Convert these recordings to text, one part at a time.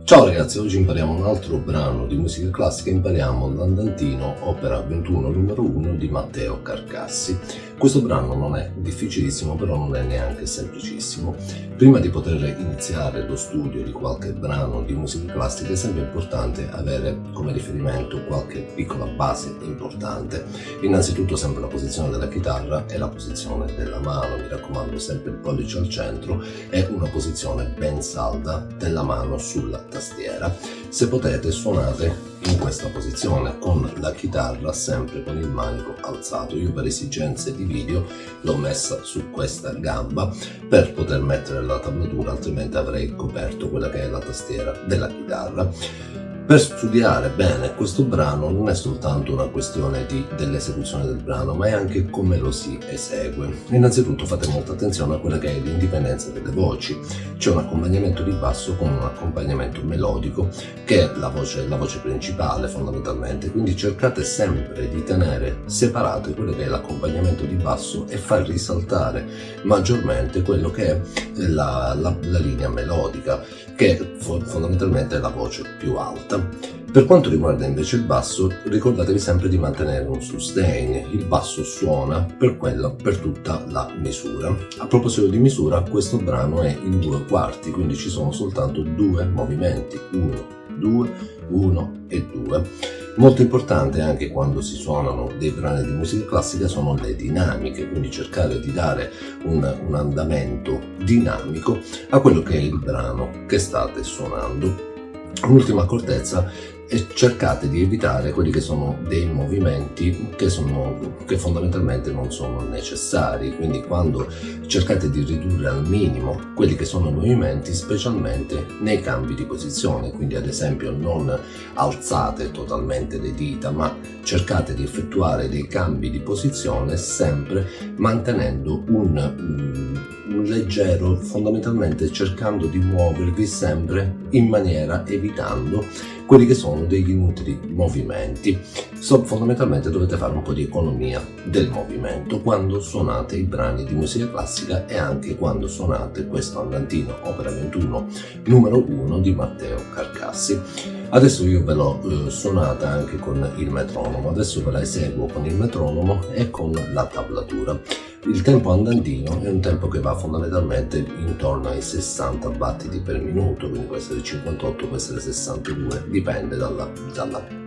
Ciao ragazzi, oggi impariamo un altro brano di musica classica, impariamo l'Andantino, opera 21 numero 1 di Matteo Carcassi. Questo brano non è difficilissimo, però non è neanche semplicissimo. Prima di poter iniziare lo studio di qualche brano di musica classica è sempre importante avere come riferimento qualche piccola base importante. Innanzitutto sempre la posizione della chitarra e la posizione della mano, mi raccomando sempre il pollice al centro e una posizione ben salda della mano sulla tastiera. Se potete suonate in questa posizione con la chitarra sempre con il manico alzato. Io per esigenze di video l'ho messa su questa gamba per poter mettere la tablatura, altrimenti avrei coperto quella che è la tastiera della chitarra. Per studiare bene questo brano non è soltanto una questione dell'esecuzione del brano, ma è anche come lo si esegue. Innanzitutto fate molta attenzione a quella che è l'indipendenza delle voci. C'è un accompagnamento di basso con un accompagnamento melodico che è la voce principale fondamentalmente, quindi cercate sempre di tenere separate quello che è l'accompagnamento di basso e far risaltare maggiormente quello che è la linea melodica, che fondamentalmente è la voce più alta. Per quanto riguarda invece il basso, ricordatevi sempre di mantenere un sustain. Il basso suona per tutta la misura. A proposito di misura, questo brano è in 2 quarti, quindi ci sono soltanto 2 movimenti, 1, 2, 1 e 2. Molto importante anche quando si suonano dei brani di musica classica sono le dinamiche, quindi cercare di dare un andamento dinamico a quello che è il brano che state suonando. Un'ultima accortezza: e cercate di evitare quelli che sono dei movimenti che fondamentalmente non sono necessari, quindi quando cercate di ridurre al minimo quelli che sono i movimenti, specialmente nei cambi di posizione, quindi ad esempio non alzate totalmente le dita, ma cercate di effettuare dei cambi di posizione sempre mantenendo un leggero, fondamentalmente cercando di muovervi sempre in maniera evitando quelli che sono degli inutili movimenti. Fondamentalmente dovete fare un po' di economia del movimento quando suonate i brani di musica classica e anche quando suonate questo Andantino, opera 21 numero 1 di Matteo Carcassi. Adesso io ve l'ho suonata anche con il metronomo, adesso ve la eseguo con il metronomo e con la tablatura. Il tempo andantino è un tempo che va fondamentalmente intorno ai 60 battiti per minuto, quindi può essere 58, può essere 62, dipende dalla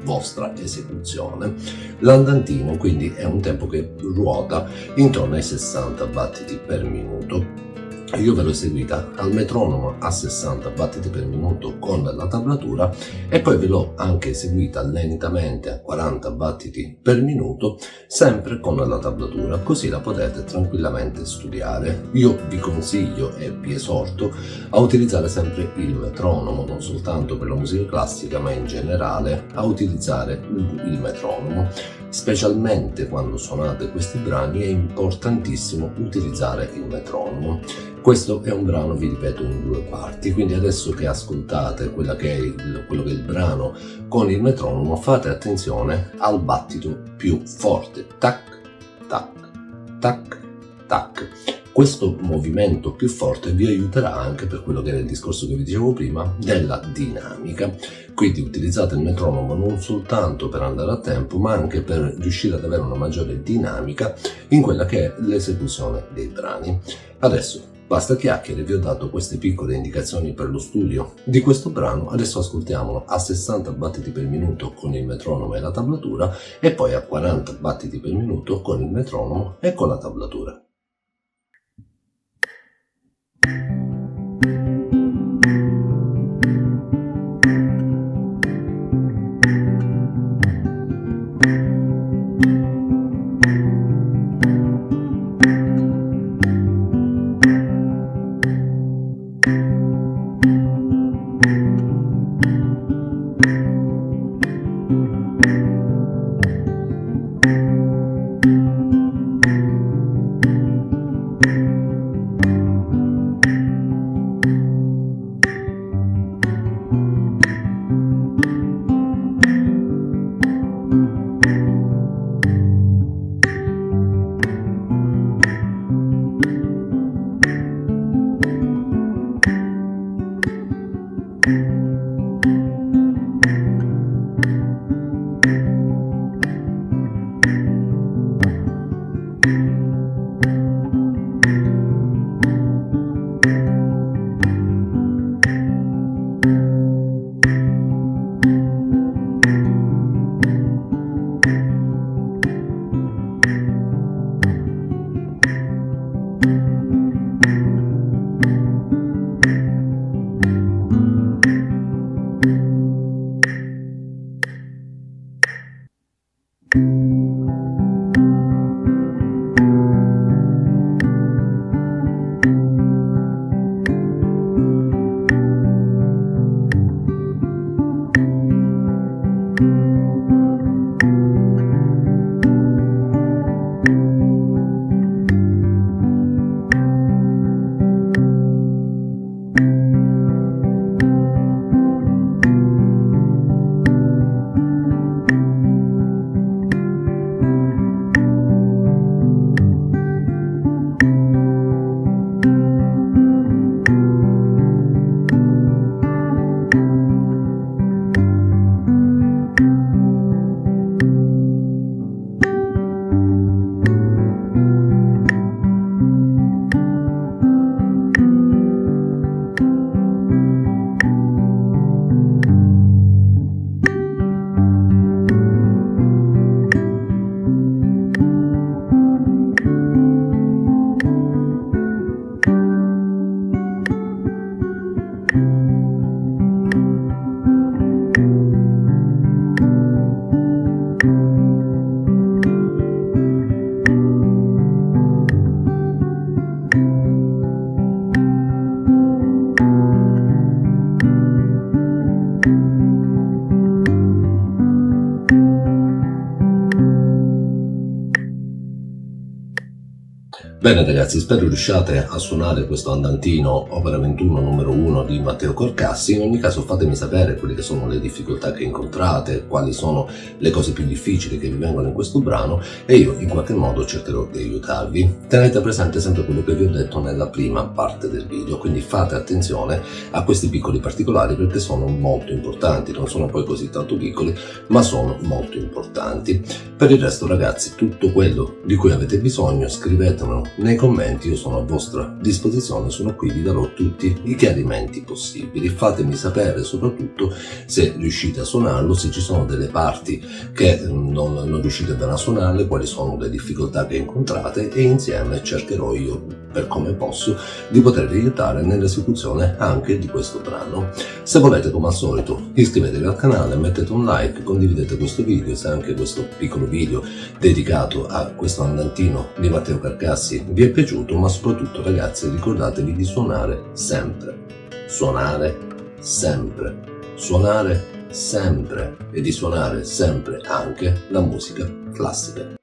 vostra esecuzione. L'andantino quindi è un tempo che ruota intorno ai 60 battiti per minuto. Io ve l'ho eseguita al metronomo a 60 battiti per minuto con la tablatura e poi ve l'ho anche eseguita lentamente a 40 battiti per minuto sempre con la tablatura, così la potete tranquillamente studiare. Io vi consiglio e vi esorto a utilizzare sempre il metronomo, non soltanto per la musica classica ma in generale a utilizzare il metronomo. Specialmente quando suonate questi brani è importantissimo utilizzare il metronomo. Questo è un brano, vi ripeto, in 2 parti, quindi adesso che ascoltate quello che è il brano con il metronomo, fate attenzione al battito più forte, tac, tac, tac, tac. Questo movimento più forte vi aiuterà anche per quello che era il discorso che vi dicevo prima della dinamica. Quindi utilizzate il metronomo non soltanto per andare a tempo, ma anche per riuscire ad avere una maggiore dinamica in quella che è l'esecuzione dei brani. Adesso basta chiacchiere, vi ho dato queste piccole indicazioni per lo studio di questo brano, adesso ascoltiamolo a 60 battiti per minuto con il metronomo e la tablatura e poi a 40 battiti per minuto con il metronomo e con la tablatura. Bene ragazzi, spero riusciate a suonare questo andantino opera 21 numero 1 di Matteo Carcassi. In ogni caso fatemi sapere quelle che sono le difficoltà che incontrate, quali sono le cose più difficili che vi vengono in questo brano e io in qualche modo cercherò di aiutarvi. Tenete presente sempre quello che vi ho detto nella prima parte del video, quindi fate attenzione a questi piccoli particolari perché sono molto importanti, non sono poi così tanto piccoli ma sono molto importanti. Per il resto ragazzi, tutto quello di cui avete bisogno scrivetemelo nei commenti, io sono a vostra disposizione, sono qui, vi darò tutti i chiarimenti possibili. Fatemi sapere soprattutto se riuscite a suonarlo, se ci sono delle parti che non riuscite bene a suonarle, quali sono le difficoltà che incontrate e insieme cercherò io, per come posso, di potervi aiutare nell'esecuzione anche di questo brano. Se volete, come al solito, iscrivetevi al canale, mettete un like, condividete questo video, se anche questo piccolo video dedicato a questo andantino di Matteo Carcassi vi è piaciuto, ma soprattutto ragazzi ricordatevi di suonare sempre e di suonare sempre anche la musica classica.